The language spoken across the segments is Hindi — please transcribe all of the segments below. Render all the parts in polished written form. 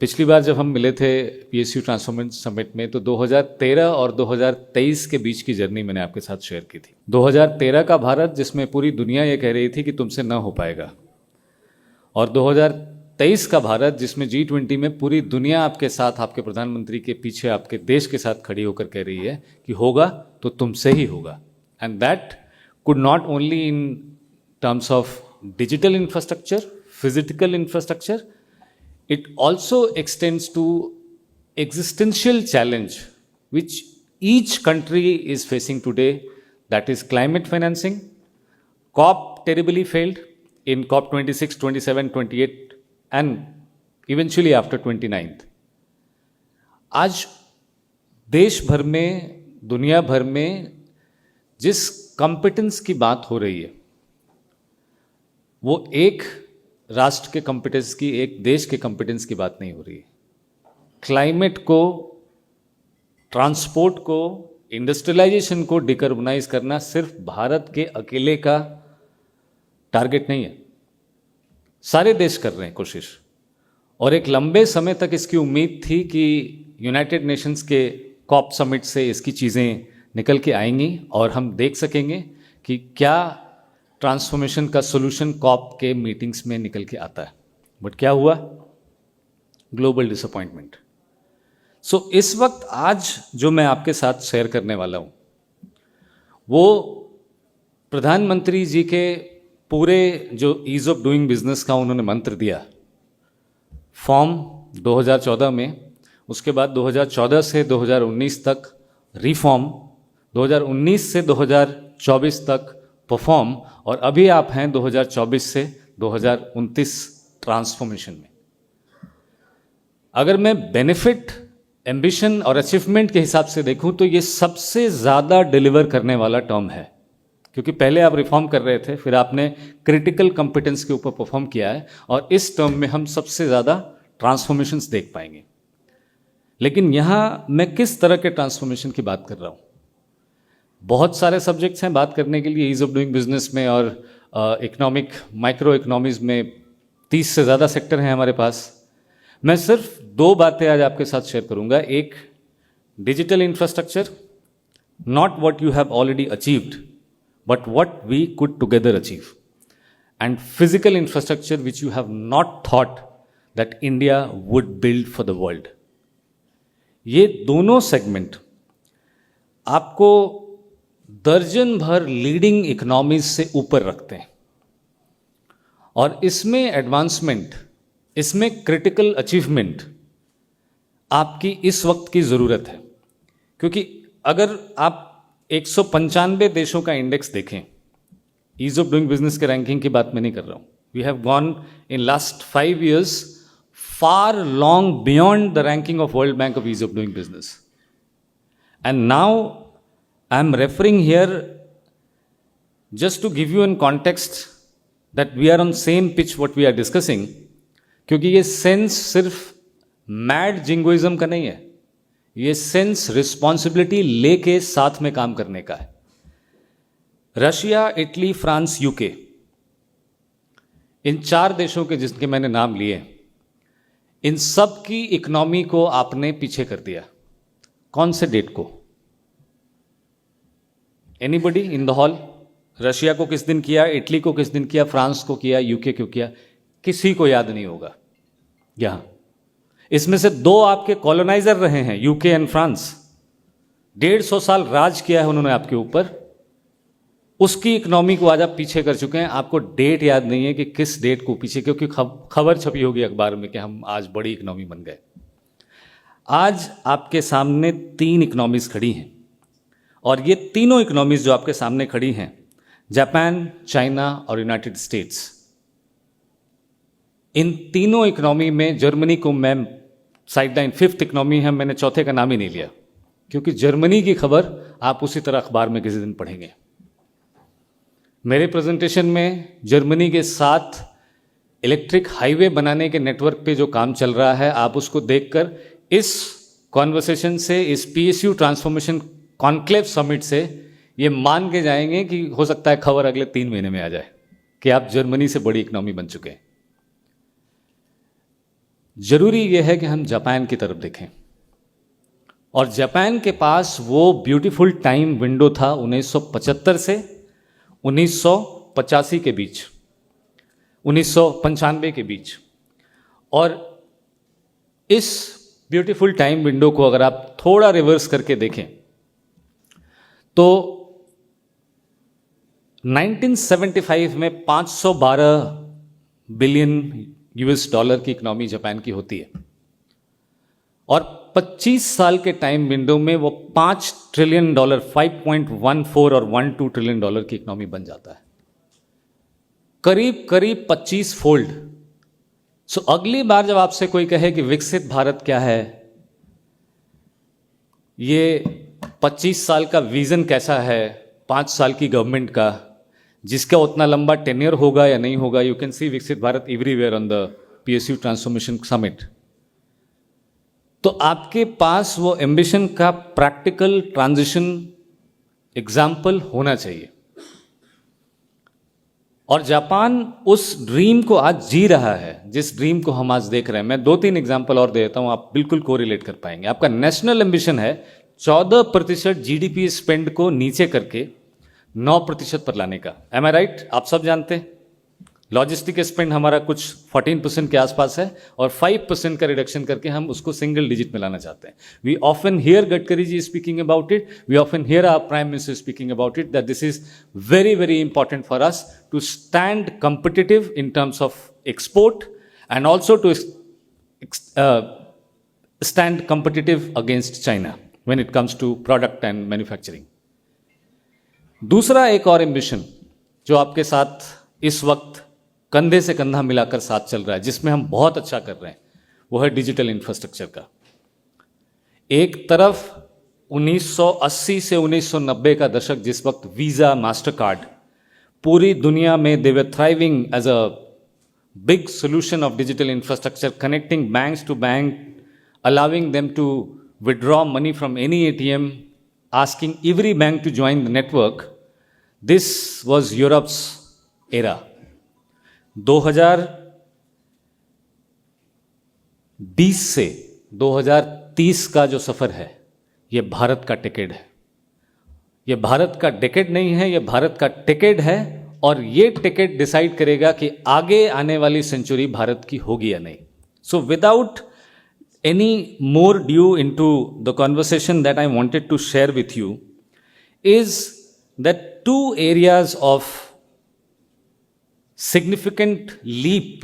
पिछली बार जब हम मिले थे पीएसयू ट्रांसफॉर्मेशन समिट में तो 2013 और 2023 के बीच की जर्नी मैंने आपके साथ शेयर की थी। 2013 का भारत जिसमें पूरी दुनिया ये कह रही थी कि तुमसे ना हो पाएगा, और 2023 का भारत जिसमें G20 में पूरी दुनिया आपके साथ, आपके प्रधानमंत्री के पीछे, आपके देश के साथ खड़ी होकर कह रही है कि होगा तो तुमसे ही होगा। And that could not only in terms of digital infrastructure, physical infrastructure, it also extends to existential challenge which each country is facing today, that is climate financing. COP terribly failed in COP 26, 27, 28 and eventually after 29th. आज देश भर में, दुनिया भर में जिस कॉम्पिटेंस की बात हो रही है वो एक राष्ट्र के कॉम्पिटेंस की, एक देश के कॉम्पिटेंस की बात नहीं हो रही है। क्लाइमेट को, ट्रांसपोर्ट को, इंडस्ट्रियलाइजेशन को डिकार्बोनाइज करना सिर्फ भारत के अकेले का टारगेट नहीं है, सारे देश कर रहे हैं कोशिश। और एक लंबे समय तक इसकी उम्मीद थी कि यूनाइटेड नेशंस के कॉप समिट से इसकी चीज़ें निकल के आएंगी और हम देख सकेंगे कि क्या ट्रांसफॉर्मेशन का सोल्यूशन कॉप के मीटिंग्स में निकल के आता है। बट क्या हुआ? Global disappointment. सो इस वक्त आज जो मैं आपके साथ शेयर करने वाला हूं वो प्रधानमंत्री जी के पूरे जो ईज ऑफ डूइंग बिजनेस का उन्होंने मंत्र दिया फॉर्म 2014 में, उसके बाद 2014 से 2019 तक रिफॉर्म, 2019 से 2024 तक परफॉर्म, और अभी आप हैं 2024 से 2029 ट्रांसफॉर्मेशन में। अगर मैं बेनिफिट, एम्बिशन और अचीवमेंट के हिसाब से देखूं तो ये सबसे ज़्यादा डिलीवर करने वाला टर्म है, क्योंकि पहले आप रिफॉर्म कर रहे थे, फिर आपने क्रिटिकल कॉम्पिटेंस के ऊपर परफॉर्म किया है, और इस टर्म में हम सबसे ज़्यादा ट्रांसफॉर्मेशंस देख पाएंगे। लेकिन यहाँ मैं किस तरह के ट्रांसफॉर्मेशन की बात कर रहा हूँ? बहुत सारे सब्जेक्ट्स हैं बात करने के लिए ईज ऑफ डूइंग बिजनेस में, और इकोनॉमिक, माइक्रो इकोनॉमीज में 30 से ज़्यादा सेक्टर हैं हमारे पास। मैं सिर्फ दो बातें आज आपके साथ शेयर करूंगा। एक, digital infrastructure, not what you have already achieved but what we could together achieve, and physical infrastructure which you have not thought that India would build for the world. ये दोनों सेगमेंट आपको दर्जन भर लीडिंग इकोनॉमीज से ऊपर रखते हैं, और इसमें एडवांसमेंट, इसमें क्रिटिकल अचीवमेंट आपकी इस वक्त की ज़रूरत है। क्योंकि अगर आप 195 देशों का इंडेक्स देखें, ईज ऑफ डूइंग बिजनेस के रैंकिंग की बात मैं नहीं कर रहा हूँ, we have gone in last 5 years far long beyond the ranking of World Bank of ease of doing business. And now I am referring here just to give you in context that we are on same pitch what we are discussing, क्योंकि ये सेंस सिर्फ मैड जिंगोइज्म का नहीं है, ये सेंस रिस्पॉन्सिबिलिटी लेके साथ में काम करने का है। रशिया, इटली, फ्रांस, यूके, इन 4 देशों के जिनके मैंने नाम लिए, इन सब की इकोनॉमी को आपने पीछे कर दिया। कौन से डेट को? Anybody in the hall? Russia को किस दिन किया, इटली को किस दिन किया, फ्रांस को किया, यूके को किया? किसी को याद नहीं होगा यहां। इसमें से 2 आपके कॉलोनाइजर रहे हैं, यूके एंड फ्रांस। 150 साल राज किया है उन्होंने आपके ऊपर, उसकी इकोनॉमी को आज आप पीछे कर चुके हैं। आपको डेट याद नहीं है कि किस डेट को पीछे, क्योंकि खबर छपी होगी अखबार में कि हम आज बड़ी इकोनॉमी बन गए। आज आपके सामने 3 इकोनॉमीज खड़ी हैं, और ये तीनों इकोनॉमीज जो आपके सामने खड़ी हैं, जापान, चाइना और यूनाइटेड स्टेट्स, इन तीनों इकोनॉमी में जर्मनी को मैं साइडलाइन, 5th इकोनॉमी है, मैंने चौथे का नाम ही नहीं लिया, क्योंकि जर्मनी की खबर आप उसी तरह अखबार में किसी दिन पढ़ेंगे। मेरे प्रेजेंटेशन में जर्मनी के साथ इलेक्ट्रिक हाईवे बनाने के नेटवर्क पे जो काम चल रहा है, आप उसको देखकर इस कॉन्वर्सेशन से, इस पीएसयू ट्रांसफॉर्मेशन कॉन्क्लेव समिट से ये मान के जाएंगे कि हो सकता है खबर अगले 3 महीने में आ जाए कि आप जर्मनी से बड़ी इकोनॉमी बन चुके हैं। जरूरी यह है कि हम जापान की तरफ देखें, और जापान के पास वो ब्यूटीफुल टाइम विंडो था 1975 से 1985 के बीच, 1995 के बीच। और इस ब्यूटीफुल टाइम विंडो को अगर आप थोड़ा रिवर्स करके देखें तो 1975 में 512 बिलियन यूएस डॉलर की इकोनॉमी जापान की होती है, और 25 साल के टाइम विंडो में वो 5 ट्रिलियन डॉलर, 5.14 और 12 ट्रिलियन डॉलर की इकोनॉमी बन जाता है, करीब करीब 25 फोल्ड। सो अगली बार जब आपसे कोई कहे कि विकसित भारत क्या है, ये 25 साल का विजन कैसा है 5 साल की गवर्नमेंट का, जिसका उतना लंबा टेन्योर होगा या नहीं होगा, यू कैन सी विकसित Bharat everywhere on the PSU transformation summit. तो आपके पास वो एम्बिशन का प्रैक्टिकल ट्रांजिशन एग्जाम्पल होना चाहिए, और जापान उस ड्रीम को आज जी रहा है जिस ड्रीम को हम आज देख रहे हैं। मैं 2-3 एग्जाम्पल और दे देता हूं, आप बिल्कुल कोरिलेट कर पाएंगे। आपका नेशनल एम्बिशन है 14% जीडीपी स्पेंड को नीचे करके 9% पर लाने का। एम आई राइट? आप सब जानते हैं लॉजिस्टिक स्पेंड हमारा कुछ 14% के आसपास है, और 5% का रिडक्शन करके हम उसको सिंगल डिजिट में लाना चाहते हैं। We often hear Gadkari ji speaking about it, we often hear our prime minister speaking about it, that this is very very important for us to stand competitive in terms of export and also to stand competitive against China when it comes to product and manufacturing. दूसरा एक और एम्बिशन जो आपके साथ इस वक्त कंधे से कंधा मिलाकर साथ चल रहा है, जिसमें हम बहुत अच्छा कर रहे हैं, वो है डिजिटल इंफ्रास्ट्रक्चर का। एक तरफ 1980 से 1990 का दशक, जिस वक्त वीजा, मास्टर कार्ड पूरी दुनिया में they were thriving as a big solution of digital infrastructure, connecting banks to bank, allowing them to withdraw money from any ATM, asking every bank to join the network. This was Europe's era. 2020 से 2030 का जो सफ़र है, ये भारत का टिकट है। ये भारत का डेकेड नहीं है, ये भारत का टिकट है, और ये टिकट डिसाइड करेगा कि आगे आने वाली सेंचुरी भारत की होगी या नहीं। So without any more due into the conversation that I wanted to share with you is that 2 areas of significant leap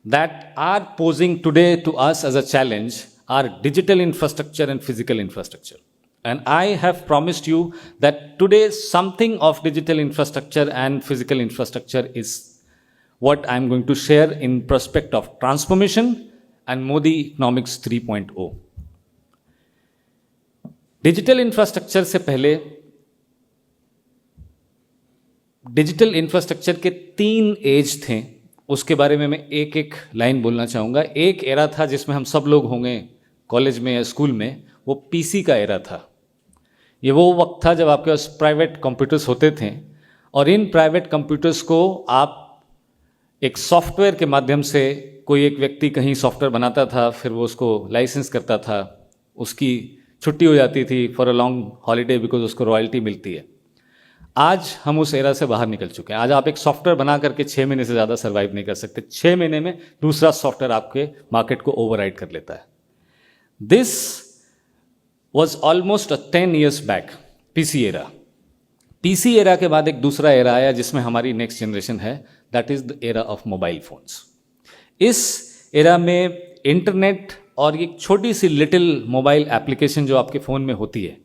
that are posing today to us as a challenge are digital infrastructure and physical infrastructure. And I have promised you that today something of digital infrastructure and physical infrastructure is what I'm going to share in prospect of transformation and Modi Economics 3.0. Digital infrastructure से पहले डिजिटल इंफ्रास्ट्रक्चर के 3 एज थे, उसके बारे में मैं एक एक लाइन बोलना चाहूँगा। एक एरा था जिसमें हम सब लोग होंगे कॉलेज में या स्कूल में, वो पीसी का एरा था। ये वो वक्त था जब आपके पास प्राइवेट कंप्यूटर्स होते थे, और इन प्राइवेट कंप्यूटर्स को आप एक सॉफ्टवेयर के माध्यम से, कोई एक व्यक्ति कहीं सॉफ्टवेयर बनाता था, फिर वो उसको लाइसेंस करता था, उसकी छुट्टी हो जाती थी for a long holiday because उसको रॉयल्टी मिलती है। आज हम उस एरा से बाहर निकल चुके हैं। आज आप एक सॉफ्टवेयर बना करके 6 महीने से ज़्यादा सर्वाइव नहीं कर सकते। 6 महीने में दूसरा सॉफ्टवेयर आपके मार्केट को ओवरराइड कर लेता है। This was almost 10 years back, PC era. PC era के बाद एक दूसरा एरा आया जिसमें हमारी नेक्स्ट जनरेशन है, that is the era of mobile phones. इस एरा में इंटरनेट और एक छोटी सी लिटिल मोबाइल एप्लीकेशन जो आपके फ़ोन में होती है,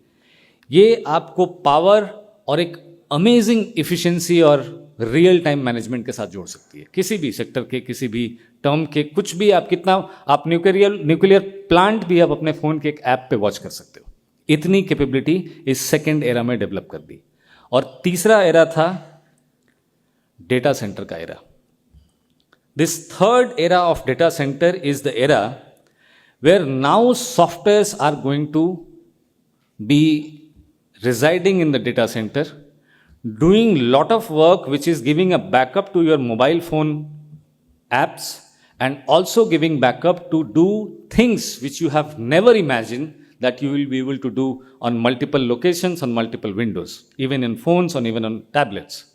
ये आपको पावर और एक अमेजिंग इफिशिएंसी और रियल टाइम मैनेजमेंट के साथ जोड़ सकती है। किसी भी सेक्टर के, किसी भी टर्म के, कुछ भी आप कितना, आप न्यूक्लियर प्लांट भी आप अपने फ़ोन के एक ऐप पे वॉच कर सकते हो। इतनी कैपेबिलिटी इस सेकेंड एरा में डेवलप कर दी। और तीसरा एरा था डेटा सेंटर का era. This third era of data center is the era where now softwares are going to be residing in the data center, doing lot of work which is giving a backup to your mobile phone apps and also giving backup to do things which you have never imagined that you will be able to do on multiple locations, on multiple windows, even in phones or even on tablets.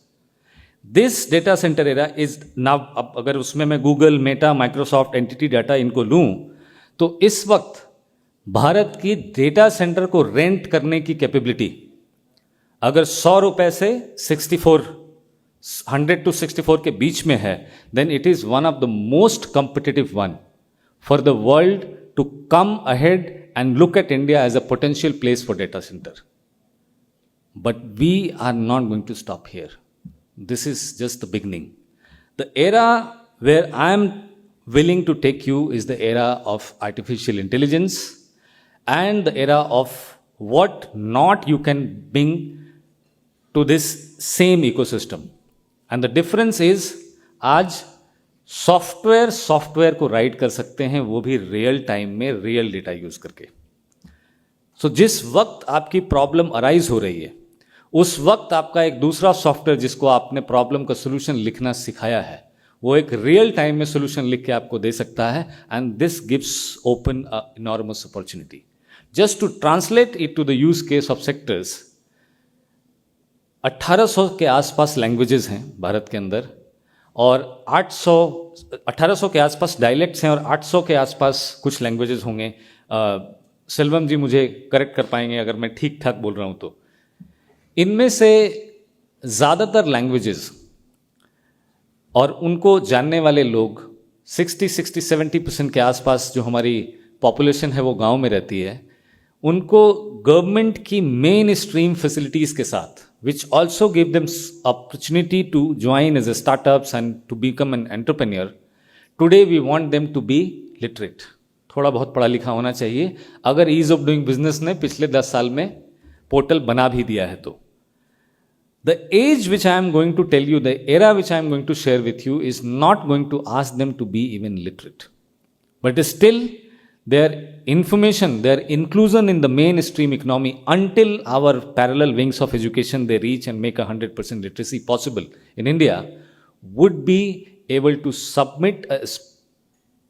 This data center era is now, अब अगर उसमें मैं Google, Meta, Microsoft, entity data इनको लूँ, तो इस वक्त भारत की डेटा सेंटर को रेंट करने की कैपेबिलिटी अगर 100 रुपए से 100 to 64 के बीच में है, then it is one of the most competitive one for the world to come ahead and look at India as a potential place for data center. But we are not going to stop here. This is just the beginning. The era where I am willing to take you is the era of artificial intelligence and the era of what not you can bring to this same ecosystem. And the difference is, आज सॉफ्टवेयर को राइट कर सकते हैं, वो भी रियल टाइम में रियल डेटा यूज करके. सो जिस वक्त आपकी प्रॉब्लम अराइज हो रही है, उस वक्त आपका एक दूसरा सॉफ्टवेयर जिसको आपने प्रॉब्लम का सोल्यूशन लिखना सिखाया है, वो एक रियल टाइम में सोल्यूशन लिख के आपको दे सकता है. And this gives open a enormous opportunity. Just to translate it to the use case of sectors, 1800 के आसपास लैंग्वेजेस हैं भारत के अंदर, और 1800 के आसपास डायलेक्ट्स हैं, और 800 के आसपास कुछ लैंग्वेजेस होंगे. सेल्वम जी मुझे करेक्ट कर पाएंगे अगर मैं ठीक ठाक बोल रहा हूं तो. इनमें से ज़्यादातर लैंग्वेजेस और उनको जानने वाले लोग 60-70% के आसपास जो हमारी पॉपुलेशन है वो गांव में रहती है. उनको गवर्नमेंट की मेन स्ट्रीम फैसिलिटीज़ के साथ, which also give them opportunity to join as a startups and to become an entrepreneur. Today we want them to be literate. थोड़ा बहुत पढ़ा लिखा होना चाहिए. अगर ईज ऑफ डूइंग बिजनेस ने पिछले 10 साल में पोर्टल बना भी दिया है तो. The age which I am going to tell you, the era which I am going to share with you is not going to ask them to be even literate. But still, their information, their inclusion in the mainstream economy until our parallel wings of education they reach and make 100% literacy possible in India, would be able to submit a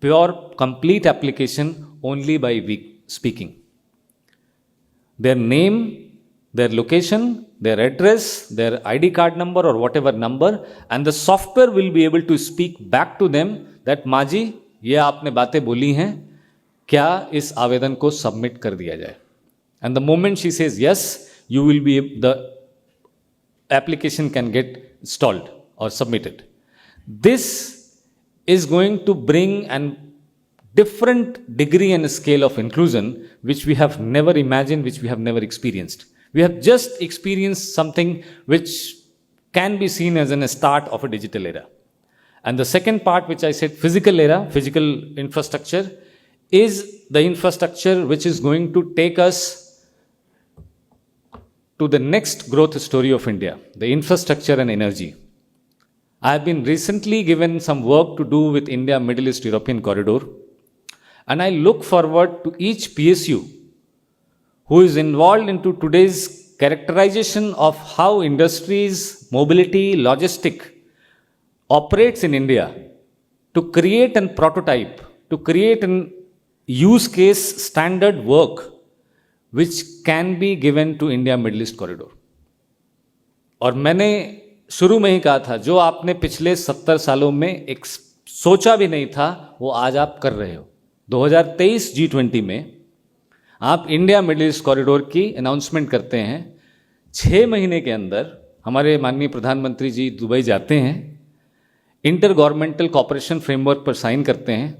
pure complete application only by speaking. Their name, their location, their address, their ID card number or whatever number, and the software will be able to speak back to them that माँ जी ये आपने बातें बोली हैं, क्या इस आवेदन को सबमिट कर दिया जाए. And the moment she says yes, you will be, the application can get installed और submitted. This is going to bring an different degree and scale of inclusion which we have never imagined, which we have never experienced. We have just experienced something which can be seen as a start of a digital era. And the second part which I said, physical era, physical infrastructure, is the infrastructure which is going to take us to the next growth story of India, the infrastructure and energy. I have been recently given some work to do with India Middle East European corridor. And I look forward to each PSU who is involved into today's characterization of how industries, mobility, logistic operates in India, to create a prototype, to create an use case standard work which can be given to India Middle East corridor. और मैंने शुरू में ही कहा था, जो आपने पिछले 70 सालों में एक सोचा भी नहीं था वो आज आप कर रहे हो. 2023 G20 में आप इंडिया मिडिल ईस्ट कॉरिडोर की अनाउंसमेंट करते हैं. 6 महीने के अंदर हमारे माननीय प्रधानमंत्री जी दुबई जाते हैं, इंटर गवर्नमेंटल कॉपरेशन फ्रेमवर्क पर साइन करते हैं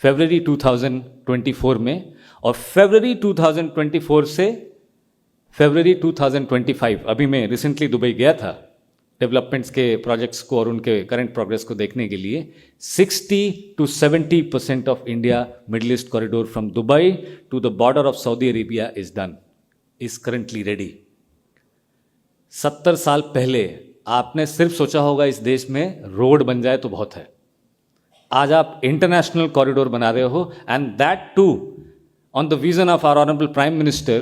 फरवरी 2024 में, और फरवरी 2024 से फरवरी 2025, अभी मैं रिसेंटली दुबई गया था डेवलपमेंट्स के प्रोजेक्ट्स को और उनके करंट प्रोग्रेस को देखने के लिए, 60-70% of India Middle East corridor from Dubai to the border of Saudi Arabia is done, is currently ready. 70 साल पहले आपने सिर्फ सोचा होगा इस देश में रोड बन जाए तो बहुत है. आज आप इंटरनेशनल कॉरिडोर बना रहे हो, and that too on the vision of our honourable prime minister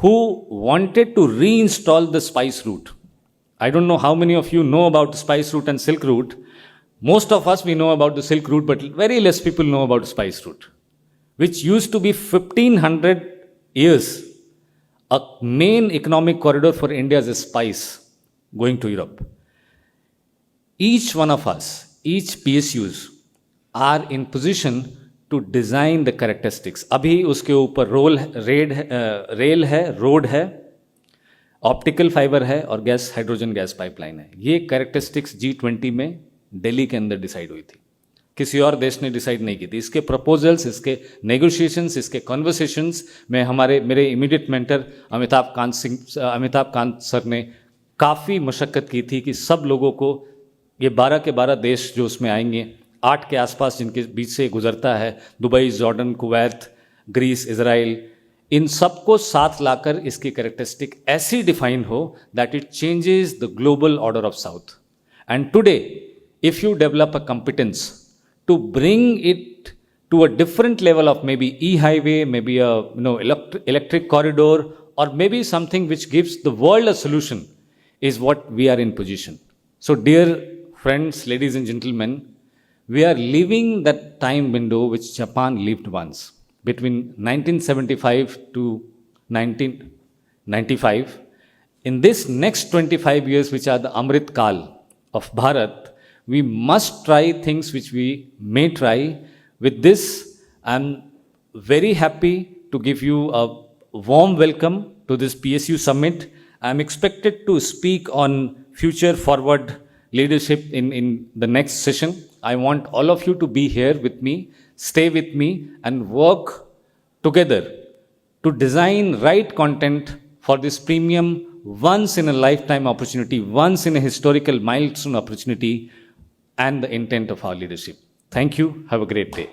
who wanted to reinstall the spice route. I don't know how many of you know about the spice route and silk route, Most of us, we know about the Silk Route, but very less people know about Spice Route, which used to be 1500 years a main economic corridor for India as a spice going to Europe. Each one of us, each PSUs are in position to design the characteristics. अभी उसके ऊपर रेल है, रोड है, ऑप्टिकल फाइबर है और गैस हाइड्रोजन गैस पाइपलाइन है. ये कैरेक्टरिस्टिक्स G20 में दिल्ली के अंदर डिसाइड हुई थी, किसी और देश ने डिसाइड नहीं की थी. इसके प्रपोजल्स, इसके नेगोशिएशंस, इसके कॉन्वर्सेशंस में मेरे immediate mentor Amitabh Kant sir ने काफ़ी मशक्क़त की थी कि सब लोगों को, ये 12 के 12 देश जो उसमें आएंगे, 8 के आसपास जिनके बीच से गुजरता है, Dubai, Jordan, Kuwait, Greece, Israel, इन सबको साथ लाकर इसकी कैरेक्टरिस्टिक ऐसी डिफाइन हो that it changes the global order of south. And today if you develop a competence to bring it to a different level of maybe e-highway, maybe a electric corridor, or maybe something which gives the world a solution, is what we are in position. So dear friends, ladies and gentlemen, we are living that time window which Japan lived once, between 1975 to 1995. In this next 25 years, which are the Amrit Kal of Bharat, we must try things which we may try. With this, I'm very happy to give you a warm welcome to this PSU Summit. I'm expected to speak on future forward leadership in the next session. I want all of you to be here with me, stay with me, and work together to design right content for this premium, once in a lifetime opportunity, once in a historical milestone opportunity, and the intent of our leadership. Thank you. Have a great day.